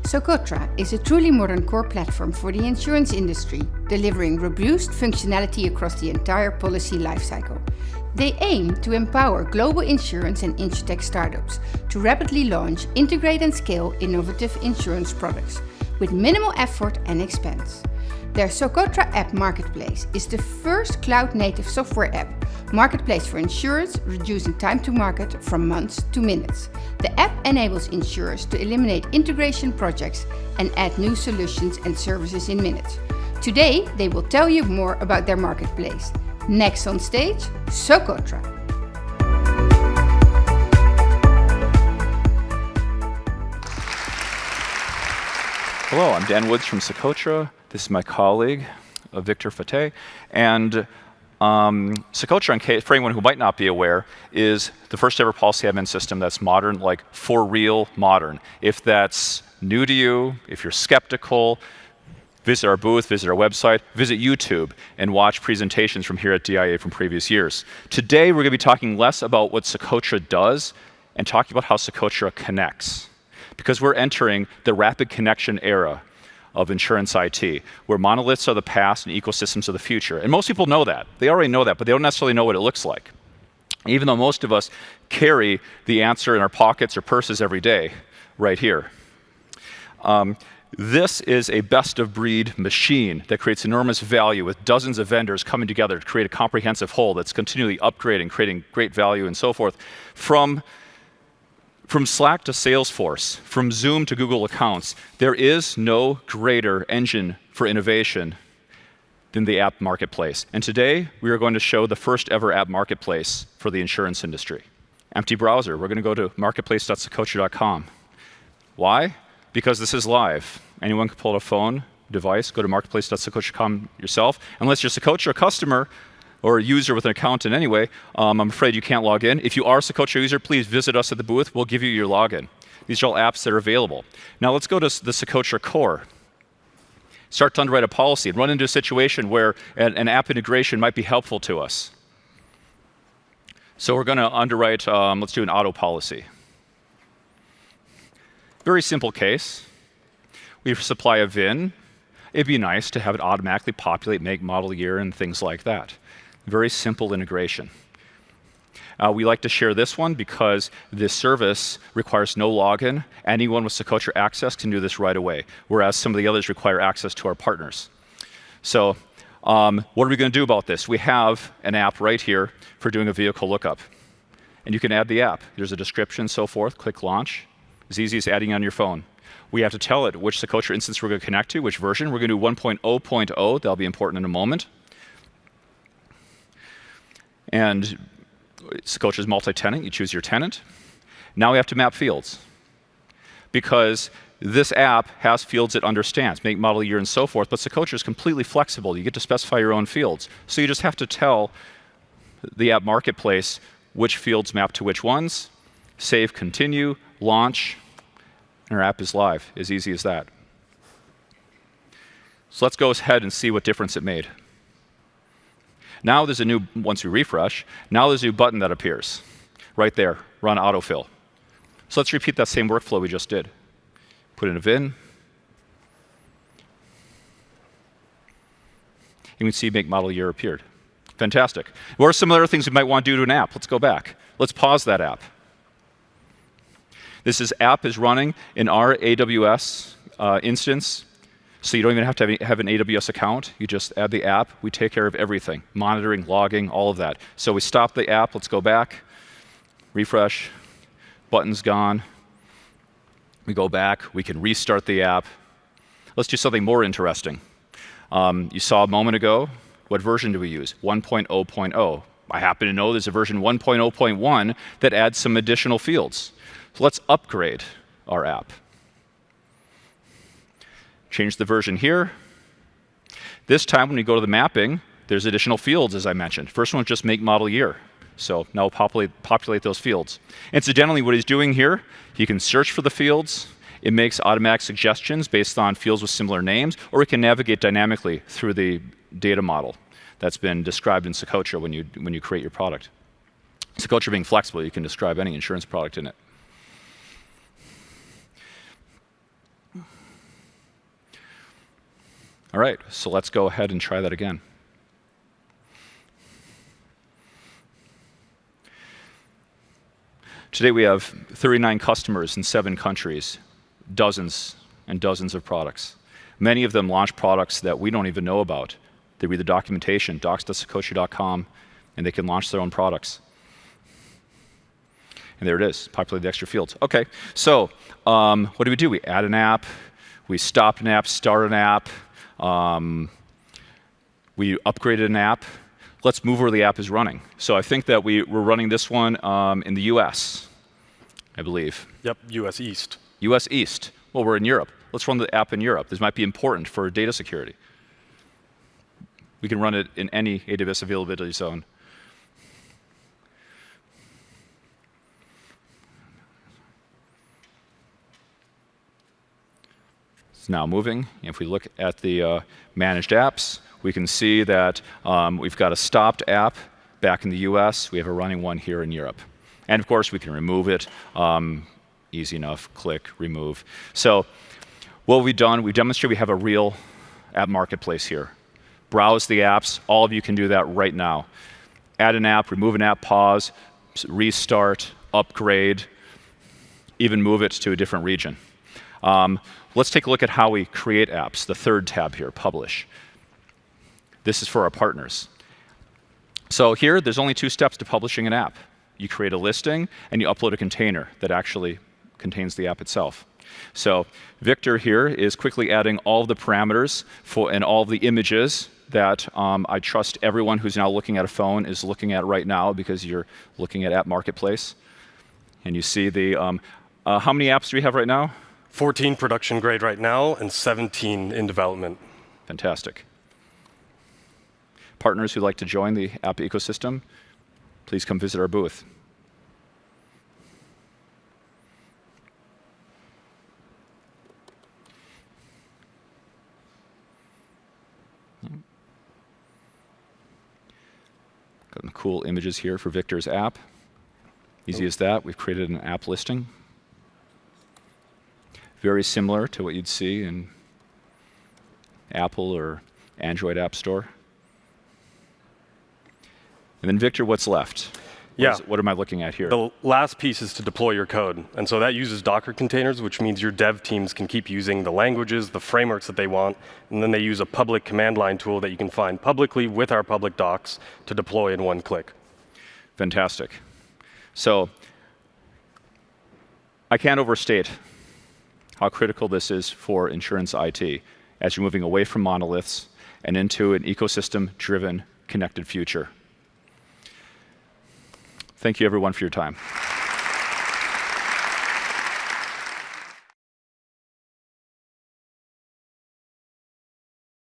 Socotra is a truly modern core platform for the insurance industry, delivering robust functionality across the entire policy lifecycle. They aim to empower global insurance and insurtech startups to rapidly launch, integrate and scale innovative insurance products with minimal effort and expense. Their Socotra App Marketplace is the first cloud-native software app marketplace for insurers, reducing time to market from months to minutes. The app enables insurers to eliminate integration projects and add new solutions and services in minutes. Today, they will tell you more about their marketplace. Next on stage, Socotra. Hello, I'm Dan Woods from Socotra. This is my colleague, Victor Fateh. And Socotra, for anyone who might not be aware, is the first ever policy admin system that's modern, like for real modern. If that's new to you, if you're skeptical, visit our booth, visit our website, visit YouTube, and watch presentations from here at DIA from previous years. Today, we're going to be talking less about what Socotra does and talking about how Socotra connects. Because we're entering the rapid connection era of insurance IT, where monoliths are the past and ecosystems are the future. And most people know that. They already know that, but they don't necessarily know what it looks like. Even though most of us carry the answer in our pockets or purses every day, right here. This is a best-of-breed machine that creates enormous value with dozens of vendors coming together to create a comprehensive whole that's continually upgrading, creating great value and so forth. From Slack to Salesforce, from Zoom to Google Accounts, there is no greater engine for innovation than the app marketplace. And today, we are going to show the first ever app marketplace for the insurance industry. Empty browser. We're going to go to marketplace.socotra.com. Why? Because this is live. Anyone can pull out a phone, device, go to marketplace.socotra.com yourself. Unless you're a Socotra customer, or a user with an account in any way, I'm afraid you can't log in. If you are a Socotra user, please visit us at the booth. We'll give you your login. These are all apps that are available. Now let's go to the Socotra core. Start to underwrite a policy and run into a situation where an app integration might be helpful to us. So we're going to underwrite, let's do an auto policy. Very simple case. We supply a VIN. It'd be nice to have it automatically populate make, model, year, and things like that. Very simple integration. We like to share this one because this service requires no login. Anyone with Socotra access can do this right away, whereas some of the others require access to our partners. So what are we going to do about this? We have an app right here for doing a vehicle lookup. And you can add the app. There's a description, so forth. Click launch. As easy as adding on your phone. We have to tell it which Socotra instance we're going to connect to, which version. We're going to do 1.0.0. That'll be important in a moment. And Socotra is multi-tenant. You choose your tenant. Now we have to map fields. Because this app has fields it understands, make, model, year, and so forth, but Socotra is completely flexible. You get to specify your own fields. So you just have to tell the app marketplace which fields map to which ones, save, continue, launch, and our app is live. As easy as that. So let's go ahead and see what difference it made. Now there's a new, once we refresh, now there's a new button that appears. Right there, run autofill. So let's repeat that same workflow we just did. Put in a VIN. You can see make, model, year appeared. Fantastic. What are some other things we might want to do to an app? Let's go back. Let's pause that app. This app is running in our AWS instance, so you don't even have to have an AWS account. You just add the app. We take care of everything, monitoring, logging, all of that. So we stop the app. Let's go back, refresh, button's gone. We go back. We can restart the app. Let's do something more interesting. You saw a moment ago, what version do we use? 1.0.0. I happen to know there's a version 1.0.1 that adds some additional fields. So let's upgrade our app. Change the version here. This time when we go to the mapping, there's additional fields, as I mentioned. First one is just make, model, year. So now we'll populate those fields. Incidentally, what he's doing here, he can search for the fields. It makes automatic suggestions based on fields with similar names, or it can navigate dynamically through the data model that's been described in Socotra when you create your product. Socotra being flexible, you can describe any insurance product in it. All right, so let's go ahead and try that again. Today we have 39 customers in 7 countries, dozens and dozens of products. Many of them launch products that we don't even know about. They read the documentation, docs.socotra.com, and they can launch their own products. And there it is, populate the extra fields. OK, so what do? We add an app, we stop an app, start an app, we upgraded an app. Let's move where the app is running. So I think that we're running this one in the US, I believe. Yep, US East. US East. Well, we're in Europe. Let's run the app in Europe. This might be important for data security. We can run it in any AWS availability zone. It's now moving. If we look at the managed apps, we can see that we've got a stopped app back in the US. We have a running one here in Europe. And of course, we can remove it. Easy enough, click, remove. So what we've done, we've demonstrated we have a real app marketplace here. Browse the apps. All of you can do that right now. Add an app, remove an app, pause, restart, upgrade, even move it to a different region. Let's take a look at how we create apps, the third tab here, Publish. This is for our partners. So here, there's only 2 steps to publishing an app. You create a listing, and you upload a container that actually contains the app itself. So Victor here is quickly adding all of the parameters and all of the images that I trust everyone who's now looking at a phone is looking at right now, because you're looking at App Marketplace. And you see the, how many apps do we have right now? 14 production grade right now, and 17 in development. Fantastic. Partners who'd like to join the app ecosystem, please come visit our booth. Got some cool images here for Victor's app. Easy as that. We've created an app listing. Very similar to what you'd see in Apple or Android App Store. And then Victor, what's left? What am I looking at here? The last piece is to deploy your code. And so that uses Docker containers, which means your dev teams can keep using the languages, the frameworks that they want, and then they use a public command line tool that you can find publicly with our public docs to deploy in one click. Fantastic. So I can't overstate how critical this is for insurance IT as you're moving away from monoliths and into an ecosystem-driven, connected future. Thank you, everyone, for your time.